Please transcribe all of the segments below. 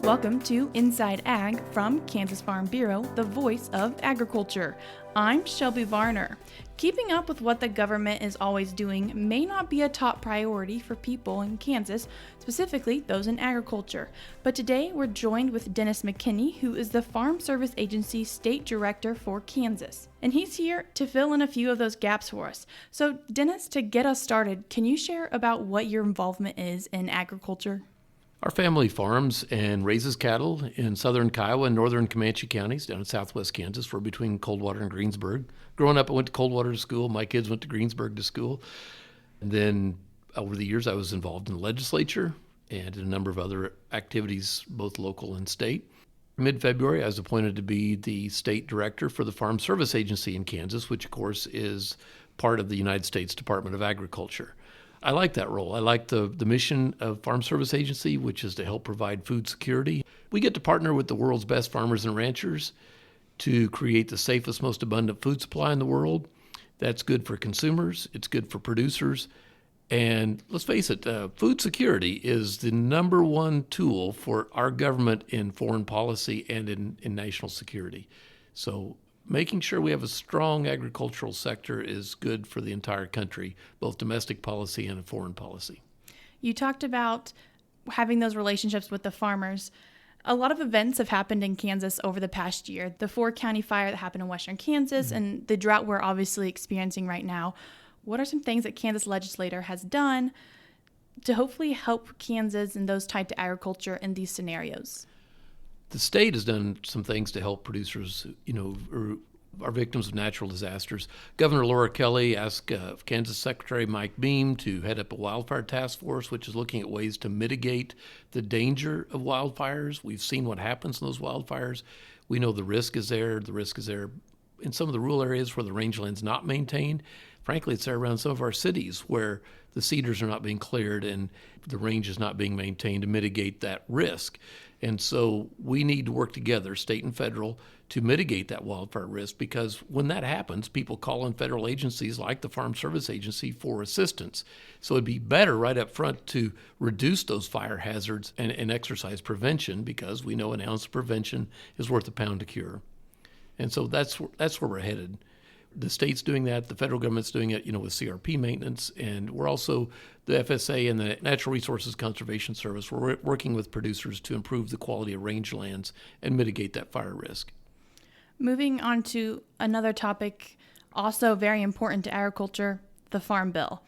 Welcome to Inside Ag from Kansas Farm Bureau, the voice of agriculture. I'm Shelby Varner. Keeping up with what the government is always doing may not be a top priority for people in Kansas, specifically those in agriculture. But today we're joined with Dennis McKinney, who is the Farm Service Agency State Director for Kansas. And he's here to fill in a few of those gaps for us. So Dennis, to get us started, can you share about what your involvement is in agriculture? Our family farms and raises cattle in southern Kiowa and northern Comanche counties down in southwest Kansas. We're between Coldwater and Greensburg. Growing up, I went to Coldwater to school. My kids went to Greensburg to school. And then over the years, I was involved in the legislature and in a number of other activities, both local and state. Mid-February, I was appointed to be the state director for the Farm Service Agency in Kansas, which, of course, is part of the United States Department of Agriculture. I like that role. I like the mission of Farm Service Agency, which is to help provide food security. We get to partner with the world's best farmers and ranchers to create the safest, most abundant food supply in the world. That's good for consumers. It's good for producers. And let's face it, food security is the number one tool for our government in foreign policy and in national security. So making sure we have a strong agricultural sector is good for the entire country, both domestic policy and foreign policy. You talked about having those relationships with the farmers. A lot of events have happened in Kansas over the past year. The 4-county fire that happened in western Kansas and the drought we're obviously experiencing right now. What are some things that Kansas legislator has done to hopefully help Kansas and those tied to agriculture in these scenarios? The state has done some things to help producers, who are victims of natural disasters. Governor Laura Kelly asked Kansas Secretary Mike Beam to head up a wildfire task force, which is looking at ways to mitigate the danger of wildfires. We've seen what happens in those wildfires. We know the risk is there. The risk is there in some of the rural areas where the rangeland's not maintained. Frankly, it's there around some of our cities where the cedars are not being cleared and the range is not being maintained to mitigate that risk. And so we need to work together, state and federal, to mitigate that wildfire risk, because when that happens, people call on federal agencies like the Farm Service Agency for assistance. So it'd be better right up front to reduce those fire hazards and exercise prevention, because we know an ounce of prevention is worth a pound of cure. And so that's where we're headed. The state's doing that, the federal government's doing it, with CRP maintenance, and we're also, the FSA and the Natural Resources Conservation Service, we're working with producers to improve the quality of rangelands and mitigate that fire risk. Moving on to another topic, also very important to agriculture, the Farm Bill.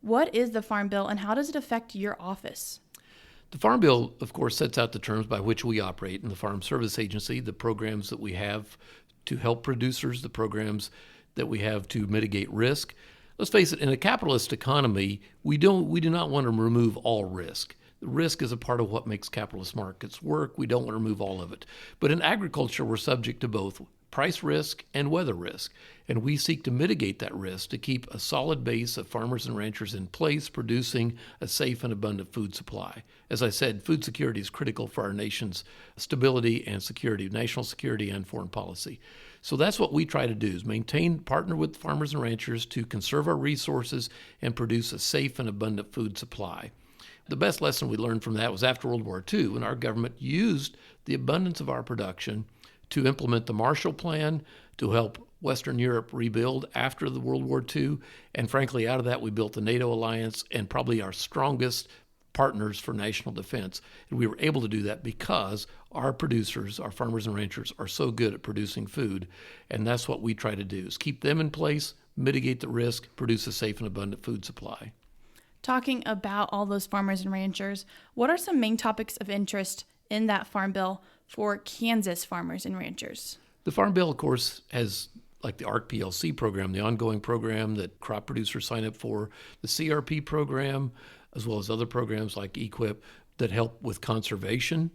What is the Farm Bill and how does it affect your office? The Farm Bill, of course, sets out the terms by which we operate in the Farm Service Agency, the programs that we have to help producers, the programs that we have to mitigate risk. Let's face it, in a capitalist economy, we do not want to remove all risk. The risk is a part of what makes capitalist markets work. We don't want to remove all of it. But in agriculture, we're subject to both price risk and weather risk. And we seek to mitigate that risk to keep a solid base of farmers and ranchers in place, producing a safe and abundant food supply. As I said, food security is critical for our nation's stability and security, national security and foreign policy. So that's what we try to do, is partner with farmers and ranchers to conserve our resources and produce a safe and abundant food supply. The best lesson we learned from that was after World War II, when our government used the abundance of our production to implement the Marshall Plan to help Western Europe rebuild after the World War II. And frankly, out of that, we built the NATO alliance and probably our strongest partners for national defense. And we were able to do that because our producers, our farmers and ranchers, are so good at producing food. And that's what we try to do, is keep them in place, mitigate the risk, produce a safe and abundant food supply. Talking about all those farmers and ranchers, what are some main topics of interest in that Farm Bill for Kansas farmers and ranchers? The Farm Bill, of course, has like the ARC PLC program, the ongoing program that crop producers sign up for, the CRP program, as well as other programs like EQIP that help with conservation.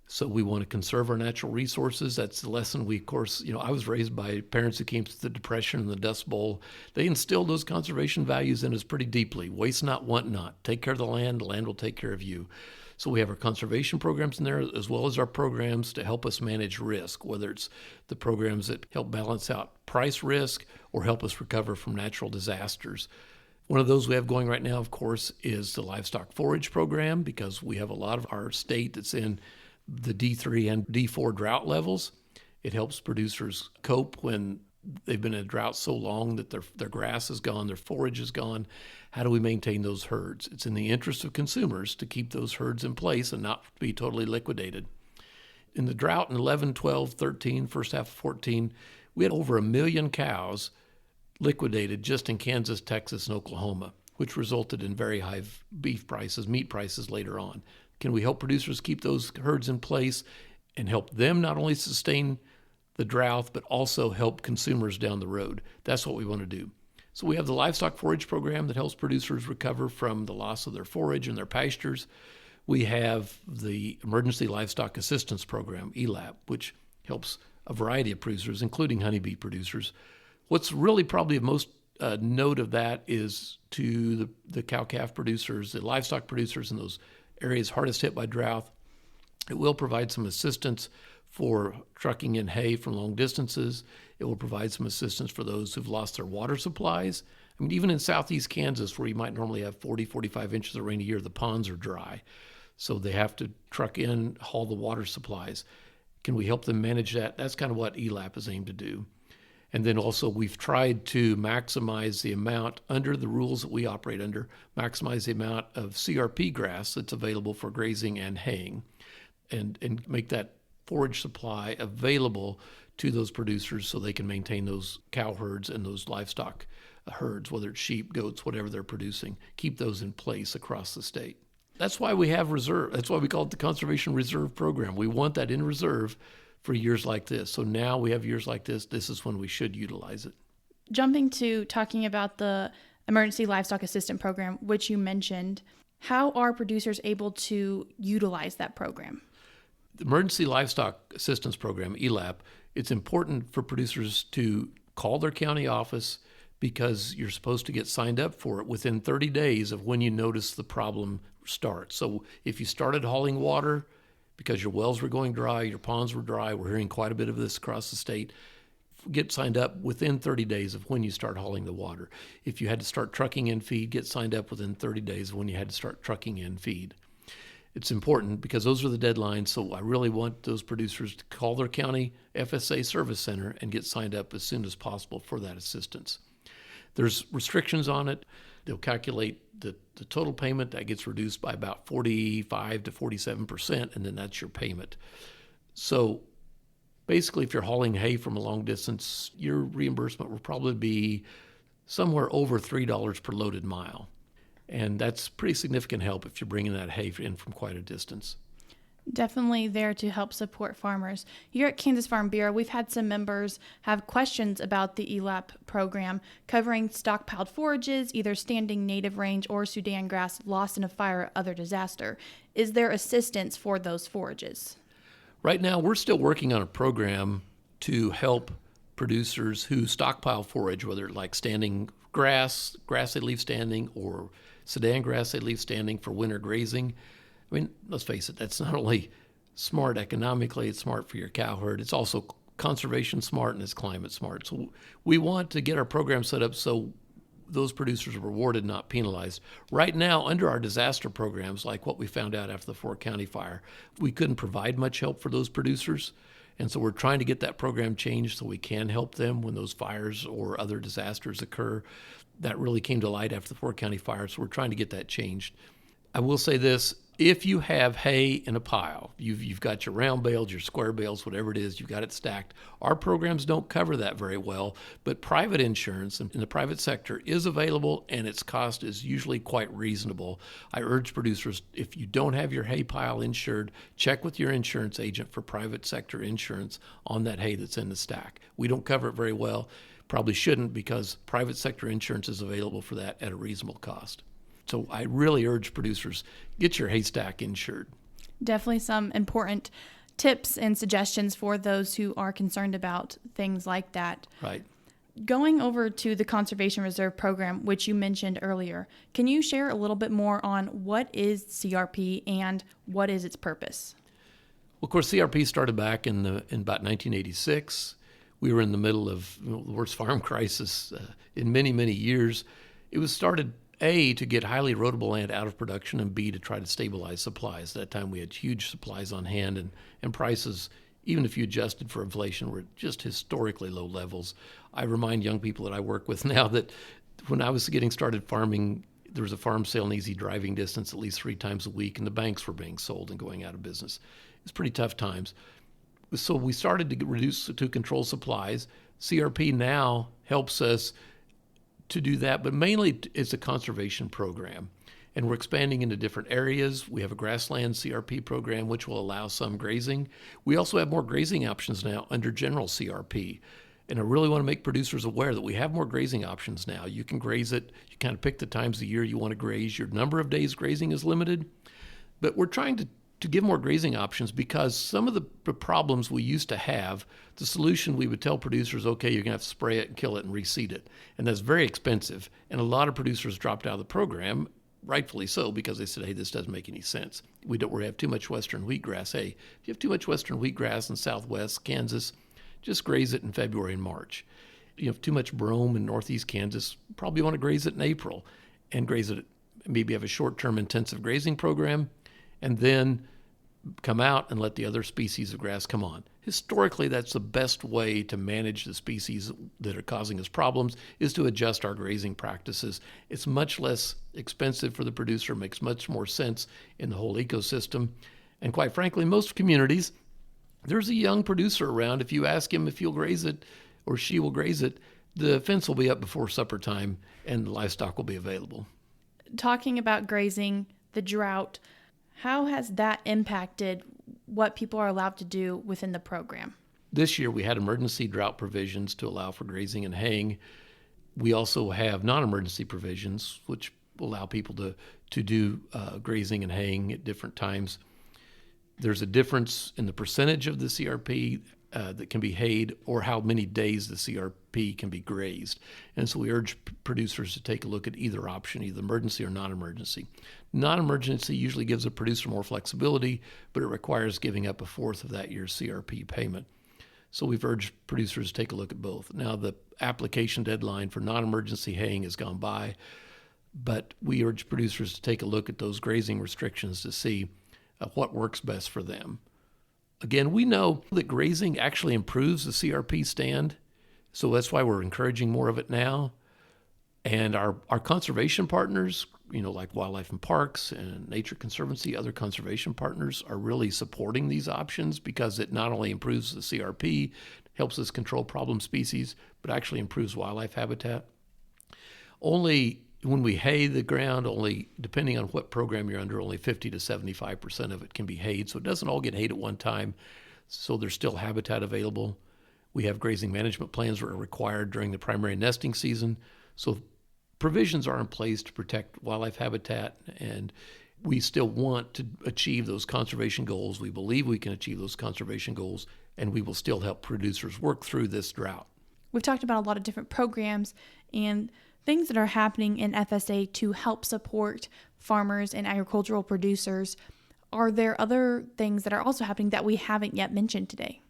So we want to conserve our natural resources. That's the lesson we, of course, I was raised by parents who came through the Depression and the Dust Bowl. They instilled those conservation values in us pretty deeply. Waste not, want not. Take care of the land will take care of you. So we have our conservation programs in there, as well as our programs to help us manage risk, whether it's the programs that help balance out price risk or help us recover from natural disasters. One of those we have going right now, of course, is the Livestock Forage program, because we have a lot of our state that's in the D3 and D4 drought levels. It helps producers cope when they've been in a drought so long that their grass is gone, their forage is gone. How do we maintain those herds? It's in the interest of consumers to keep those herds in place and not be totally liquidated. In the drought in 11, 12, 13, first half of 14, we had over 1 million cows liquidated just in Kansas, Texas, and Oklahoma, which resulted in very high beef prices, meat prices later on. Can we help producers keep those herds in place and help them not only sustain the drought, but also help consumers down the road? That's what we want to do. So we have the Livestock Forage program that helps producers recover from the loss of their forage and their pastures. We have the Emergency Livestock Assistance Program, Elap, which helps a variety of producers, including honeybee producers. What's really probably of most note of that is to the cow-calf producers, the livestock producers in those areas hardest hit by drought. It will provide some assistance for trucking in hay from long distances. It will provide some assistance for those who've lost their water supplies. I mean, even in southeast Kansas, where you might normally have 40, 45 inches of rain a year, the ponds are dry. So they have to truck in, haul the water supplies. Can we help them manage that? That's kind of what ELAP is aimed to do. And then also we've tried to maximize the amount under the rules that we operate under, maximize the amount of CRP grass that's available for grazing and haying, and make that forage supply available to those producers so they can maintain those cow herds and those livestock herds, whether it's sheep, goats, whatever they're producing, keep those in place across the state. That's why we have reserve. That's why we call it the Conservation Reserve Program. We want that in reserve for years like this. So now we have years like this. This is when we should utilize it. Jumping to talking about the Emergency Livestock Assistance Program, which you mentioned, how are producers able to utilize that program? The Emergency Livestock Assistance Program, ELAP, it's important for producers to call their county office because you're supposed to get signed up for it within 30 days of when you notice the problem starts. So if you started hauling water because your wells were going dry, your ponds were dry, we're hearing quite a bit of this across the state, get signed up within 30 days of when you start hauling the water. If you had to start trucking in feed, get signed up within 30 days of when you had to start trucking in feed. It's important because those are the deadlines, so I really want those producers to call their county FSA service center and get signed up as soon as possible for that assistance. There's restrictions on it. They'll calculate the total payment that gets reduced by about 45 to 47%, and then that's your payment. So basically, if you're hauling hay from a long distance, your reimbursement will probably be somewhere over $3 per loaded mile. And that's pretty significant help if you're bringing that hay in from quite a distance. Definitely there to help support farmers. Here at Kansas Farm Bureau, we've had some members have questions about the ELAP program covering stockpiled forages, either standing native range or Sudan grass lost in a fire or other disaster. Is there assistance for those forages? Right now, we're still working on a program to help producers who stockpile forage, whether like standing grass they leave standing, or Sudan grass they leave standing for winter grazing. I mean, let's face it, that's not only smart economically, it's smart for your cow herd, it's also conservation smart and it's climate smart. So we want to get our program set up so those producers are rewarded, not penalized. Right now, under our disaster programs, like what we found out after the Fort County fire, we couldn't provide much help for those producers. And so we're trying to get that program changed so we can help them when those fires or other disasters occur. That really came to light after the Fort County fire, so we're trying to get that changed. I will say this, if you have hay in a pile, you've got your round bales, your square bales, whatever it is, you've got it stacked. Our programs don't cover that very well, but private insurance in the private sector is available and its cost is usually quite reasonable. I urge producers, if you don't have your hay pile insured, check with your insurance agent for private sector insurance on that hay that's in the stack. We don't cover it very well, probably shouldn't, because private sector insurance is available for that at a reasonable cost. So I really urge producers, get your haystack insured. Definitely some important tips and suggestions for those who are concerned about things like that. Right. Going over to the Conservation Reserve Program, which you mentioned earlier, can you share a little bit more on what is CRP and what is its purpose? Well, of course, CRP started back in about 1986. We were in the middle of the worst farm crisis in many, many years. It was started A, to get highly erodible land out of production, and B, to try to stabilize supplies. At that time, we had huge supplies on hand, and prices, even if you adjusted for inflation, were at just historically low levels. I remind young people that I work with now that when I was getting started farming, there was a farm sale in easy driving distance at least 3 times a week, and the banks were being sold and going out of business. It's pretty tough times. So we started to control supplies. CRP now helps us to do that, but mainly it's a conservation program. And we're expanding into different areas. We have a grassland CRP program, which will allow some grazing. We also have more grazing options now under general CRP. And I really want to make producers aware that we have more grazing options now. You can graze it. You kind of pick the times of the year you want to graze. Your number of days grazing is limited. But we're trying to give more grazing options because some of the problems we used to have, the solution we would tell producers, okay, you're going to have to spray it and kill it and reseed it. And that's very expensive. And a lot of producers dropped out of the program, rightfully so, because they said, hey, this doesn't make any sense. We have too much western wheatgrass. Hey, if you have too much western wheatgrass in southwest Kansas, just graze it in February and March. You have too much brome in northeast Kansas, probably want to graze it in April and graze it, maybe have a short-term intensive grazing program, and then come out and let the other species of grass come on. Historically, that's the best way to manage the species that are causing us problems, is to adjust our grazing practices. It's much less expensive for the producer, makes much more sense in the whole ecosystem. And quite frankly, most communities, there's a young producer around. If you ask him if he'll graze it or she will graze it, the fence will be up before supper time and the livestock will be available. Talking about grazing, the drought, how has that impacted what people are allowed to do within the program? This year we had emergency drought provisions to allow for grazing and haying. We also have non-emergency provisions, which allow people to do grazing and haying at different times. There's a difference in the percentage of the CRP that can be hayed or how many days the CRP can be grazed. And so we urge producers to take a look at either option, either emergency or non-emergency. Non-emergency usually gives a producer more flexibility, but it requires giving up 1/4 of that year's CRP payment. So we've urged producers to take a look at both. Now the application deadline for non-emergency haying has gone by, but we urge producers to take a look at those grazing restrictions to see what works best for them. Again, we know that grazing actually improves the CRP stand, so that's why we're encouraging more of it now. And our conservation partners, like Wildlife and Parks and Nature Conservancy, other conservation partners are really supporting these options because it not only improves the CRP, helps us control problem species, but actually improves wildlife habitat. Only when we hay the ground, only depending on what program you're under, only 50 to 75% of it can be hayed. So it doesn't all get hayed at one time. So there's still habitat available. We have grazing management plans that are required during the primary nesting season. So provisions are in place to protect wildlife habitat, and we still want to achieve those conservation goals. We believe we can achieve those conservation goals, and we will still help producers work through this drought. We've talked about a lot of different programs and things that are happening in FSA to help support farmers and agricultural producers. Are there other things that are also happening that we haven't yet mentioned today?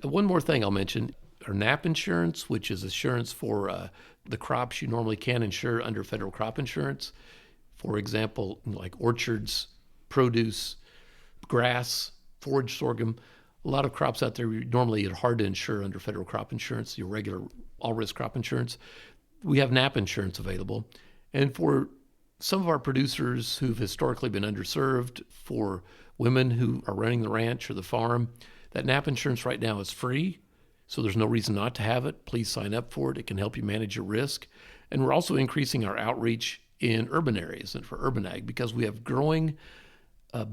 One more thing I'll mention, our NAP insurance, which is insurance for the crops you normally can't insure under federal crop insurance. For example, like orchards, produce, grass, forage sorghum, a lot of crops out there normally are hard to insure under federal crop insurance, your regular all-risk crop insurance. We have NAP insurance available. And for some of our producers who've historically been underserved, for women who are running the ranch or the farm, that NAP insurance right now is free. So there's no reason not to have it. Please sign up for it. It can help you manage your risk. And we're also increasing our outreach in urban areas and for urban ag because we have growing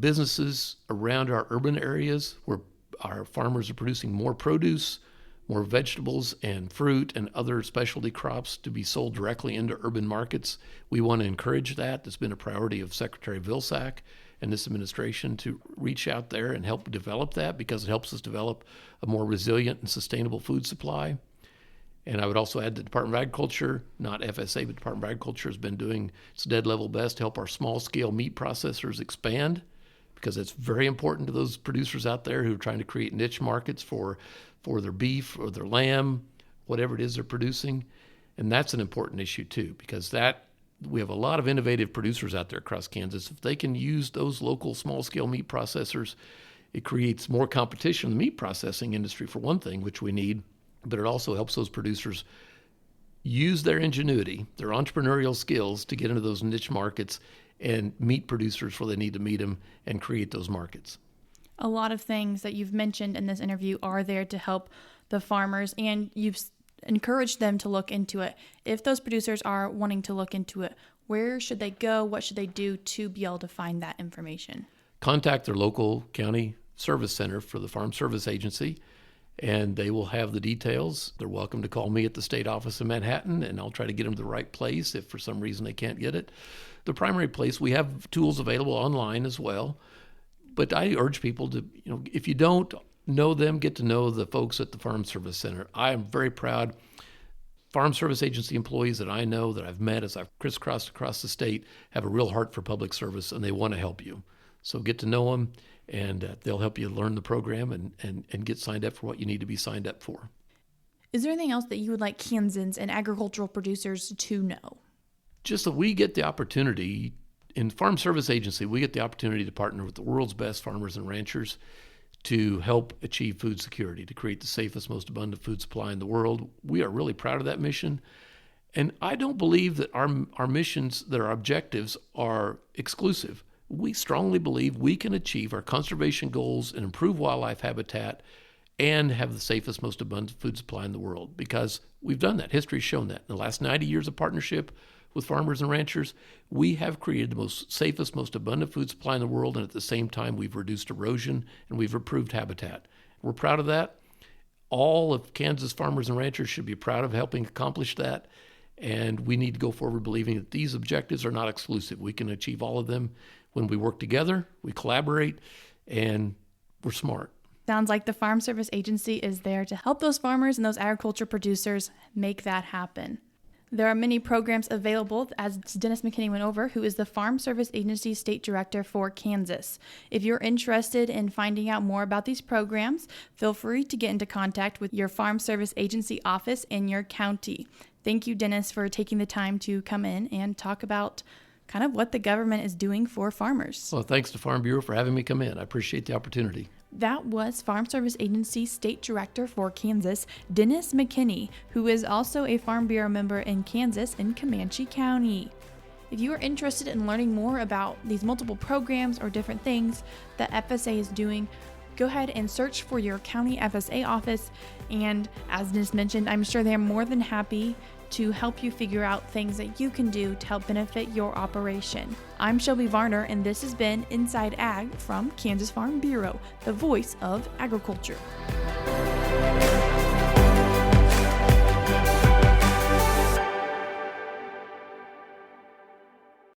businesses around our urban areas where our farmers are producing more produce, more vegetables and fruit and other specialty crops to be sold directly into urban markets. We want to encourage that. That's been a priority of Secretary Vilsack and this administration to reach out there and help develop that because it helps us develop a more resilient and sustainable food supply. And I would also add the Department of Agriculture, not FSA, but Department of Agriculture has been doing its dead level best to help our small-scale meat processors expand because it's very important to those producers out there who are trying to create niche markets for their beef or their lamb, whatever it is they're producing. And that's an important issue too, because that We have a lot of innovative producers out there across Kansas. If they can use those local small-scale meat processors, it creates more competition in the meat processing industry, for one thing, which we need, but it also helps those producers use their ingenuity, their entrepreneurial skills to get into those niche markets and meet producers where they need to meet them and create those markets. A lot of things that you've mentioned in this interview are there to help the farmers, and you've encouraged them to look into it. If those producers are wanting to look into it, where should they go? What should they do to be able to find that information? Contact their local county service center for the Farm Service Agency, and they will have the details. They're welcome to call me at the state office in Manhattan, and I'll try to get them to the right place if for some reason they can't get it. The primary place, we have tools available online as well, but I urge people to, if you don't know them, get to know the folks at the Farm Service Center. I am very proud. Farm Service Agency employees that I know, that I've met as I've crisscrossed across the state, have a real heart for public service, and they want to help you. So get to know them, and they'll help you learn the program and get signed up for what you need to be signed up for. Is there anything else that you would like Kansans and agricultural producers to know? Just that we get the opportunity, in Farm Service Agency, we get the opportunity to partner with the world's best farmers and ranchers to help achieve food security, to create the safest, most abundant food supply in the world. We are really proud of that mission. And I don't believe that our missions, that our objectives are exclusive. We strongly believe we can achieve our conservation goals and improve wildlife habitat and have the safest, most abundant food supply in the world, because we've done that. History's shown that. In the last 90 years of partnership with farmers and ranchers, we have created the most safest, most abundant food supply in the world, and at the same time, we've reduced erosion and we've improved habitat. We're proud of that. All of Kansas farmers and ranchers should be proud of helping accomplish that, and we need to go forward believing that these objectives are not exclusive. We can achieve all of them when we work together, we collaborate, and we're smart. Sounds like the Farm Service Agency is there to help those farmers and those agriculture producers make that happen. There are many programs available, as Dennis McKinney went over, who is the Farm Service Agency State Director for Kansas. If you're interested in finding out more about these programs, feel free to get into contact with your Farm Service Agency office in your county. Thank you, Dennis, for taking the time to come in and talk about kind of what the government is doing for farmers. Well, thanks to Farm Bureau for having me come in. I appreciate the opportunity. That was Farm Service Agency State Director for Kansas, Dennis McKinney, who is also a Farm Bureau member in Kansas in Comanche County. If you are interested in learning more about these multiple programs or different things that FSA is doing, go ahead and search for your county FSA office. And as Dennis mentioned, I'm sure they're more than happy to help you figure out things that you can do to help benefit your operation. I'm Shelby Varner, and this has been Inside Ag from Kansas Farm Bureau, the voice of agriculture.